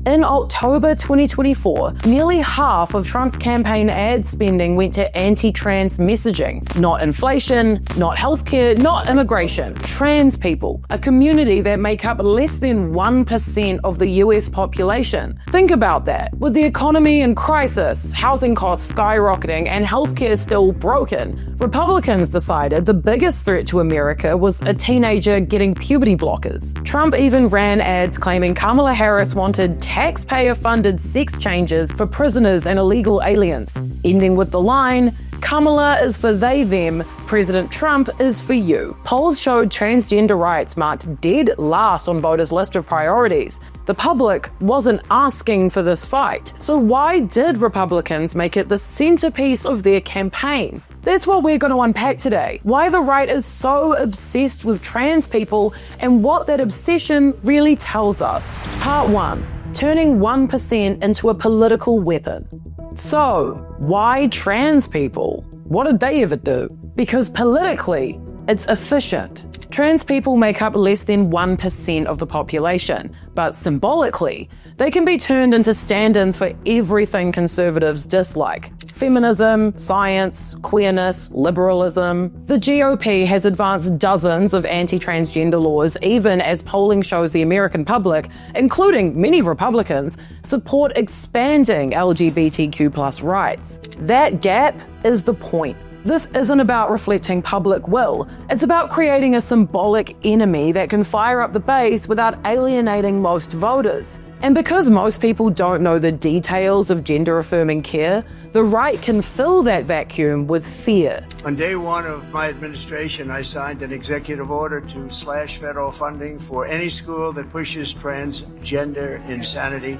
In October 2024, nearly half of Trump's campaign ad spending went to anti-trans messaging. Not inflation, not healthcare, not immigration. Trans people, a community that make up less than 1% of the US population. Think about that. With the economy in crisis, housing costs skyrocketing, and healthcare still broken, Republicans decided the biggest threat to America was a teenager getting puberty blockers. Trump even ran ads claiming Kamala Harris wanted taxpayer-funded sex changes for prisoners and illegal aliens, ending with the line, "Kamala is for they, them, President Trump is for you." Polls showed transgender rights marked dead last on voters' list of priorities. The public wasn't asking for this fight. So why did Republicans make it the centerpiece of their campaign? That's what we're going to unpack today. Why the right is so obsessed with trans people and what that obsession really tells us. Part 1. Turning 1% into a political weapon. So, why trans people? What did they ever do? Because politically, it's efficient. Trans people make up less than 1% of the population, but symbolically, they can be turned into stand-ins for everything conservatives dislike. Feminism, science, queerness, liberalism. The GOP has advanced dozens of anti-transgender laws, even as polling shows the American public, including many Republicans, support expanding LGBTQ+ rights. That gap is the point. This isn't about reflecting public will. It's about creating a symbolic enemy that can fire up the base without alienating most voters. And because most people don't know the details of gender-affirming care, the right can fill that vacuum with fear. On day one of my administration, I signed an executive order to slash federal funding for any school that pushes transgender insanity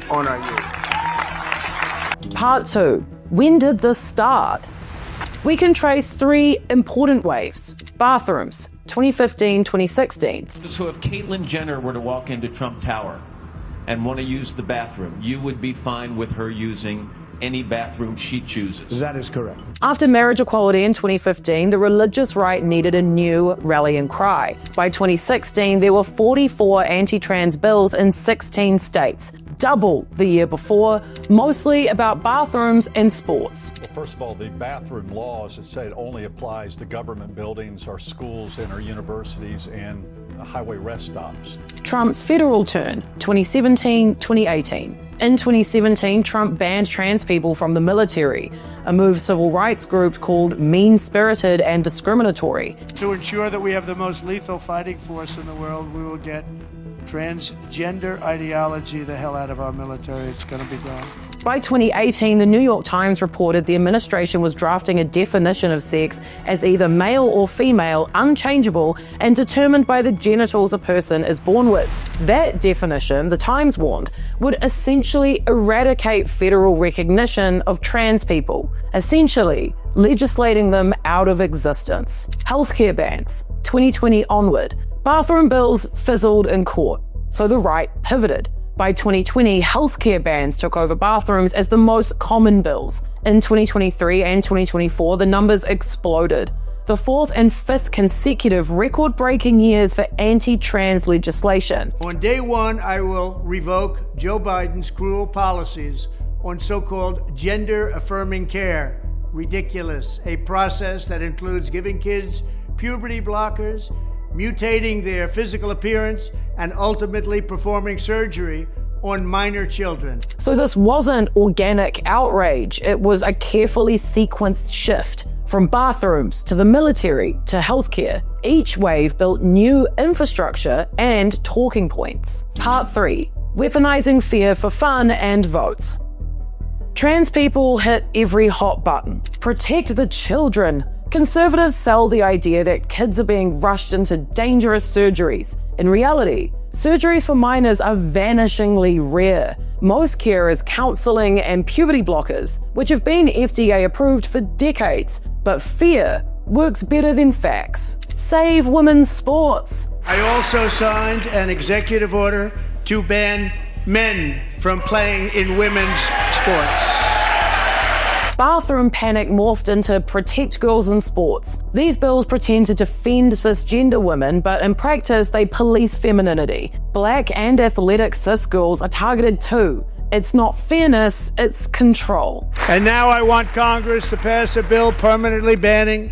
on our youth. Part 2. When did this start? We can trace 3 important waves. Bathrooms, 2015-2016. So if Caitlyn Jenner were to walk into Trump Tower and want to use the bathroom, you would be fine with her using any bathroom she chooses. That is correct. After marriage equality in 2015, the religious right needed a new rallying cry. By 2016, there were 44 anti-trans bills in 16 states, double the year before, mostly about bathrooms and sports. Well, first of all, the bathroom law, as I said, only applies to government buildings, our schools and our universities and highway rest stops. Trump's federal turn, 2017-2018. In 2017, Trump banned trans people from the military, a move civil rights groups called mean-spirited and discriminatory. To ensure that we have the most lethal fighting force in the world, we will get transgender ideology the hell out of our military. It's going to be gone. By 2018, the New York Times reported the administration was drafting a definition of sex as either male or female, unchangeable, and determined by the genitals a person is born with. That definition, the Times warned, would essentially eradicate federal recognition of trans people, essentially legislating them out of existence. Healthcare bans, 2020 onward. Bathroom bills fizzled in court, so the right pivoted. By 2020, healthcare bans took over bathrooms as the most common bills. In 2023 and 2024, the numbers exploded. The 4th and 5th consecutive record-breaking years for anti-trans legislation. On day one, I will revoke Joe Biden's cruel policies on so-called gender-affirming care. Ridiculous. A process that includes giving kids puberty blockers, mutating their physical appearance, and ultimately performing surgery on minor children. So this wasn't organic outrage. It was a carefully sequenced shift. From bathrooms to the military to healthcare, each wave built new infrastructure and talking points. Part 3. Weaponizing fear for fun and votes. Trans people hit every hot button. Protect the children. Conservatives sell the idea that kids are being rushed into dangerous surgeries. In reality, surgeries for minors are vanishingly rare. Most care is counseling and puberty blockers, which have been FDA approved for decades. But fear works better than facts. Save women's sports. I also signed an executive order to ban men from playing in women's sports. Bathroom panic morphed into protect girls in sports. These bills pretend to defend cisgender women, but in practice they police femininity. Black and athletic cis girls are targeted too. It's not fairness, it's control. And now I want Congress to pass a bill permanently banning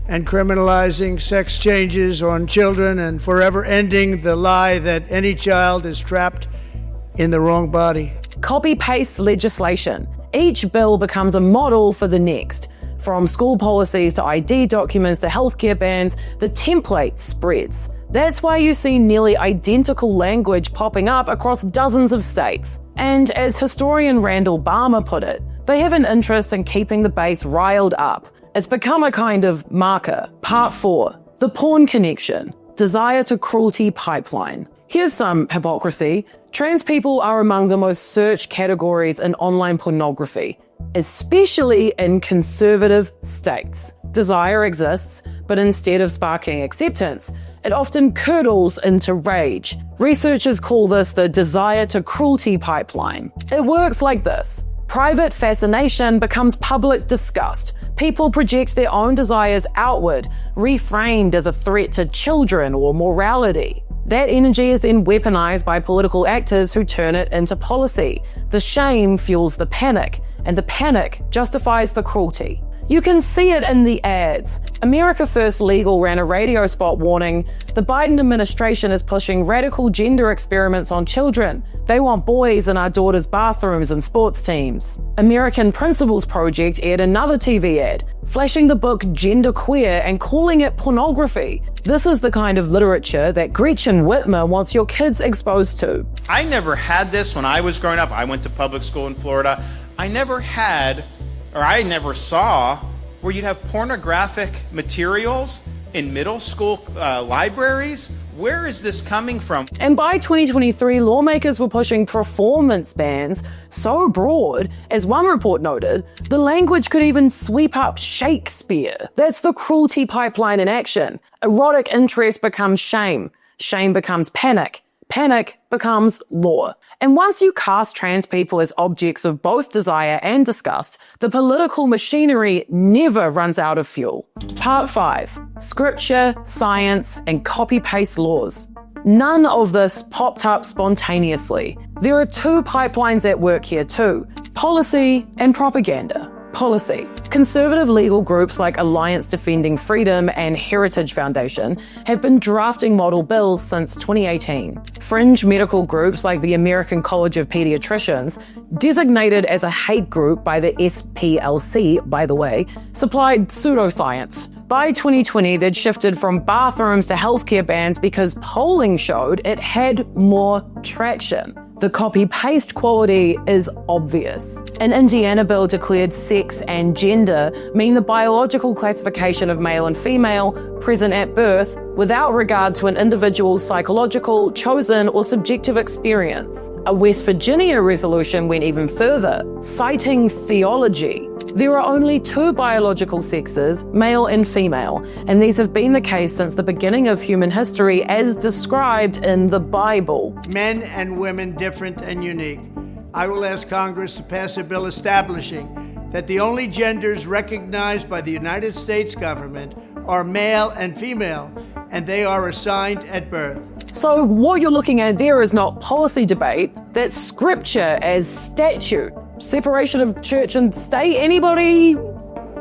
and criminalizing sex changes on children and forever ending the lie that any child is trapped in the wrong body. Copy-paste legislation. Each bill becomes a model for the next. From school policies to ID documents to healthcare bans, the template spreads. That's why you see nearly identical language popping up across dozens of states. And as historian Randall Balmer put it, they have an interest in keeping the base riled up. It's become a kind of marker. Part 4. The porn connection. Desire to cruelty pipeline. Here's some hypocrisy. Trans people are among the most searched categories in online pornography, especially in conservative states. Desire exists, but instead of sparking acceptance, it often curdles into rage. Researchers call this the desire to cruelty pipeline. It works like this. Private fascination becomes public disgust. People project their own desires outward, reframed as a threat to children or morality. That energy is then weaponized by political actors who turn it into policy. The shame fuels the panic, and the panic justifies the cruelty. You can see it in the ads. America First Legal ran a radio spot warning, the Biden administration is pushing radical gender experiments on children. They want boys in our daughters' bathrooms and sports teams. American Principles Project aired another TV ad, flashing the book Gender Queer and calling it pornography. This is the kind of literature that Gretchen Whitmer wants your kids exposed to. I never had this when I was growing up. I went to public school in Florida. I never saw where you'd have pornographic materials in middle school libraries. Where is this coming from? And by 2023, lawmakers were pushing performance bans so broad, as one report noted, the language could even sweep up Shakespeare. That's the cruelty pipeline in action. Erotic interest becomes shame. Shame becomes panic. Panic becomes law. And once you cast trans people as objects of both desire and disgust, the political machinery never runs out of fuel. Part 5. Scripture, science, and copy-paste laws. None of this popped up spontaneously. There are two pipelines at work here too: policy and propaganda. Policy. Conservative legal groups like Alliance Defending Freedom and Heritage Foundation have been drafting model bills since 2018. Fringe medical groups like the American College of Pediatricians, designated as a hate group by the SPLC, by the way, supplied pseudoscience. By 2020, they'd shifted from bathrooms to healthcare bans because polling showed it had more traction. The copy-paste quality is obvious. An Indiana bill declared sex and gender mean the biological classification of male and female present at birth without regard to an individual's psychological, chosen, or subjective experience. A West Virginia resolution went even further, citing theology. There are only two biological sexes, male and female, and these have been the case since the beginning of human history as described in the Bible. Men and women different and unique. I will ask Congress to pass a bill establishing that the only genders recognized by the United States government are male and female, and they are assigned at birth. So what you're looking at there is not policy debate, that's scripture as statute. Separation of church and state, anybody?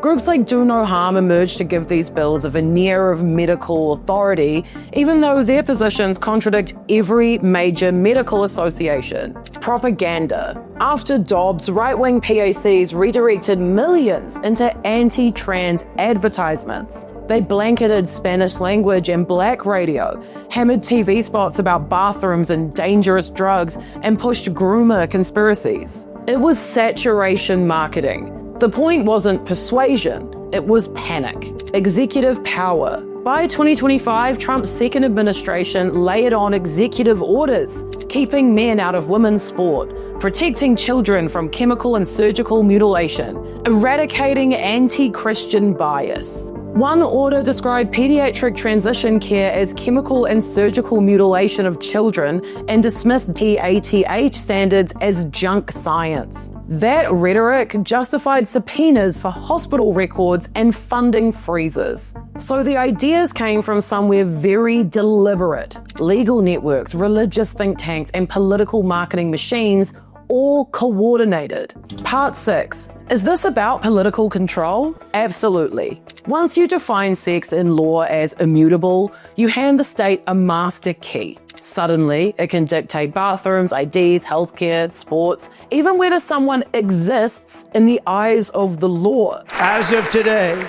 Groups like Do No Harm emerged to give these bills a veneer of medical authority, even though their positions contradict every major medical association. Propaganda. After Dobbs, right-wing PACs redirected millions into anti-trans advertisements. They blanketed Spanish language and black radio, hammered TV spots about bathrooms and dangerous drugs, and pushed groomer conspiracies. It was saturation marketing. The point wasn't persuasion, it was panic. Executive power. By 2025, Trump's second administration layered on executive orders, keeping men out of women's sport, protecting children from chemical and surgical mutilation, eradicating anti-Christian bias. One order described pediatric transition care as chemical and surgical mutilation of children and dismissed TATH standards as junk science. That rhetoric justified subpoenas for hospital records and funding freezes. So the ideas came from somewhere very deliberate. Legal networks, religious think tanks, and political marketing machines all coordinated. Part 6. Is this about political control? Absolutely. Once you define sex in law as immutable, you hand the state a master key. Suddenly, it can dictate bathrooms, IDs, healthcare, sports, even whether someone exists in the eyes of the law. As of today,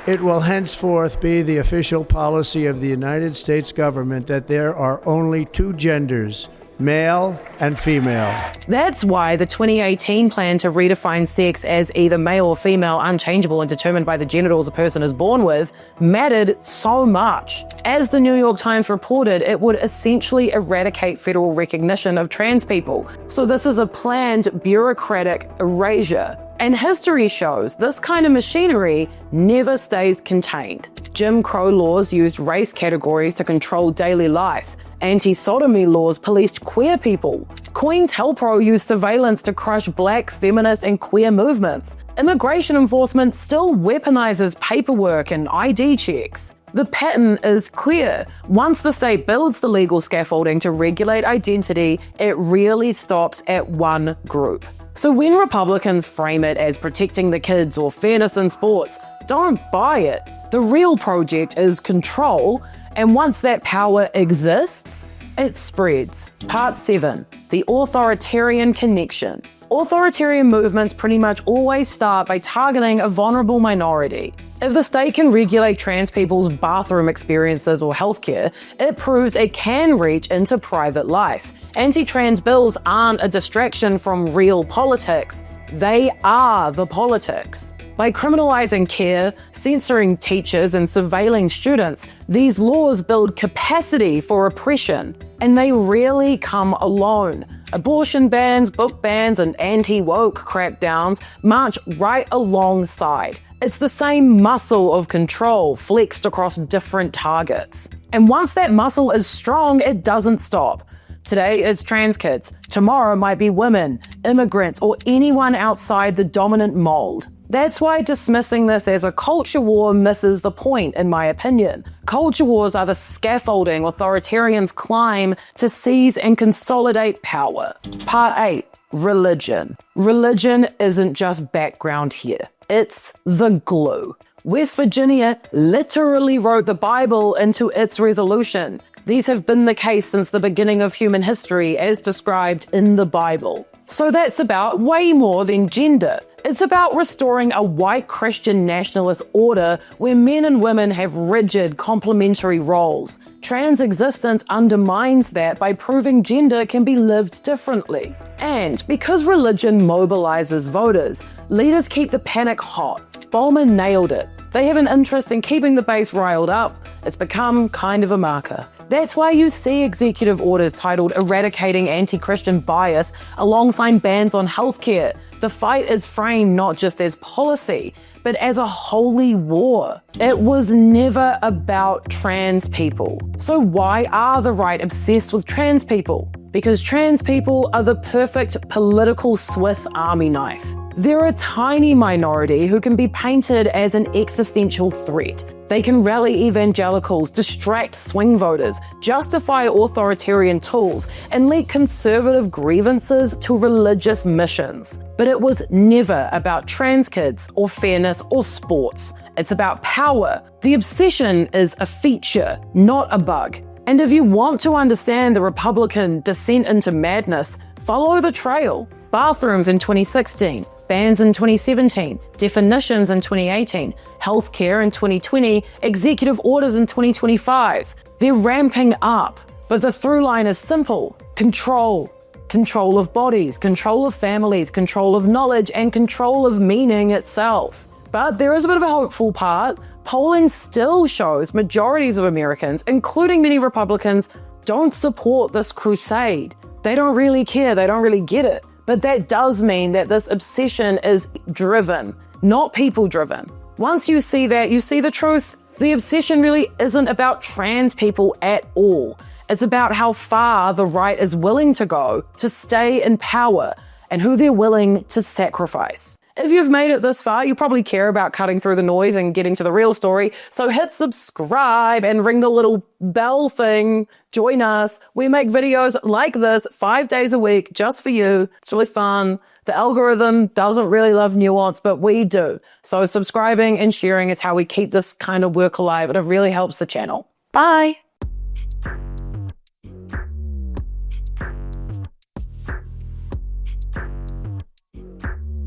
it will henceforth be the official policy of the United States government that there are only two genders, male and female. That's why the 2018 plan to redefine sex as either male or female, unchangeable and determined by the genitals a person is born with, mattered so much. As the New York Times reported, it would essentially eradicate federal recognition of trans people. So this is a planned bureaucratic erasure. And history shows this kind of machinery never stays contained. Jim Crow laws used race categories to control daily life. Anti-sodomy laws policed queer people. COINTELPRO used surveillance to crush black, feminist, and queer movements. Immigration enforcement still weaponizes paperwork and ID checks. The pattern is clear. Once the state builds the legal scaffolding to regulate identity, it really stops at one group. So when Republicans frame it as protecting the kids or fairness in sports, don't buy it. The real project is control, and once that power exists, it spreads. Part 7. The authoritarian connection. Authoritarian movements pretty much always start by targeting a vulnerable minority. If the state can regulate trans people's bathroom experiences or healthcare, it proves it can reach into private life. Anti-trans bills aren't a distraction from real politics. They are the politics. By criminalizing care, censoring teachers, and surveilling students, these laws build capacity for oppression, and they rarely come alone. Abortion bans, book bans, and anti-woke crackdowns march right alongside. It's the same muscle of control flexed across different targets. And once that muscle is strong, it doesn't stop. Today it's trans kids. Tomorrow might be women, immigrants, or anyone outside the dominant mold. That's why dismissing this as a culture war misses the point, in my opinion. Culture wars are the scaffolding authoritarians climb to seize and consolidate power. Part 8. Religion. Religion isn't just background here. It's the glue. West Virginia literally wrote the Bible into its resolution. These have been the case since the beginning of human history as described in the Bible. So that's about way more than gender. It's about restoring a white Christian nationalist order where men and women have rigid complementary roles. Trans existence undermines that by proving gender can be lived differently. And because religion mobilizes voters, leaders keep the panic hot. Bowman nailed it. They have an interest in keeping the base riled up. It's become kind of a marker. That's why you see executive orders titled Eradicating Anti-Christian Bias alongside bans on healthcare. The fight is framed not just as policy, but as a holy war. It was never about trans people. So why are the right obsessed with trans people? Because trans people are the perfect political Swiss Army knife. They're a tiny minority who can be painted as an existential threat. They can rally evangelicals, distract swing voters, justify authoritarian tools, and link conservative grievances to religious missions. But it was never about trans kids or fairness or sports. It's about power. The obsession is a feature, not a bug. And if you want to understand the Republican descent into madness, follow the trail. Bathrooms in 2016, bans in 2017, definitions in 2018, healthcare in 2020, executive orders in 2025. They're ramping up, but the through line is simple. Control. Control of bodies, control of families, control of knowledge, and control of meaning itself. But there is a bit of a hopeful part. Polling still shows majorities of Americans, including many Republicans, don't support this crusade. They don't really care, they don't really get it. But that does mean that this obsession is driven, not people driven. Once you see that, you see the truth. The obsession really isn't about trans people at all. It's about how far the right is willing to go to stay in power and who they're willing to sacrifice. If you've made it this far, you probably care about cutting through the noise and getting to the real story. So hit subscribe and ring the little bell thing. Join us. We make videos like this 5 days a week just for you. It's really fun. The algorithm doesn't really love nuance, but we do. So subscribing and sharing is how we keep this kind of work alive, and it really helps the channel. Bye.